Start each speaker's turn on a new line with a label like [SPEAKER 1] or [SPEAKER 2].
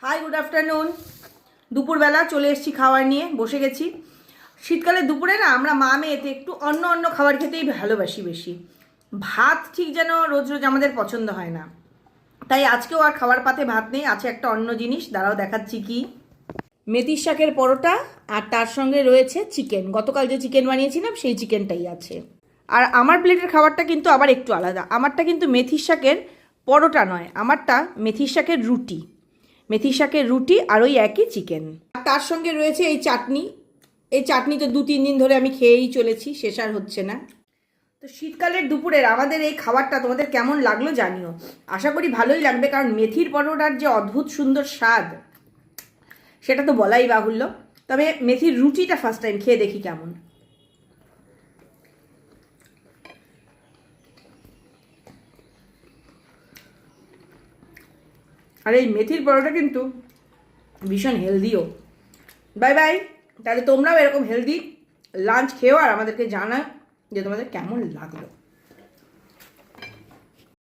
[SPEAKER 1] High, good afternoon. দুপুরবেলা চলে এসেছি খাবার নিয়ে, বসে গেছি। শীতকালে দুপুরে না আমরা মা মেয়েতে একটু অন্য অন্য খাবার খেতেই ভালোবাসি বেশি। ভাত ঠিক যেন রোজ রোজ আমাদের পছন্দ হয় না, তাই আজকেও আর খাবার পাতে ভাত নেই, আছে একটা অন্য জিনিস, দাঁড়াও দেখাচ্ছি কি। মেথির শাকের পরোটা, আর তার সঙ্গে রয়েছে চিকেন। গতকাল যে চিকেন বানিয়েছিলাম সেই চিকেনটাই আছে। আর আমার প্লেটের খাবারটা কিন্তু আবার একটু আলাদা। আমারটা কিন্তু মেথির শাকের পরোটা নয়, আমারটা মেথির শাকের রুটি। মেথির শাকের রুটি আর ওই একই চিকেন। আর তার সঙ্গে রয়েছে এই চাটনি। এই চাটনি তো 2-3 দিন ধরে আমি খেয়েই চলেছি, শেষ আর হচ্ছে না। তো শীতকালের দুপুরের আমাদের এই খাবারটা তোমাদের কেমন লাগলো জানিও। আশা করি ভালোই লাগবে, কারণ মেথির পরোটার যে অদ্ভুত সুন্দর স্বাদ সেটা তো বলাই বাহুল্য। তবে মেথির রুটিটা ফার্স্ট টাইম খেয়ে দেখি কেমন। আর এই মেথির পরোটা কিন্তু ভীষণ হেলদিও। Bye bye. তাহলে তোমরাও এরকম হেলদি লাঞ্চ খেও আর আমাদেরকে জানাও যে তোমাদের কেমন লাগলো।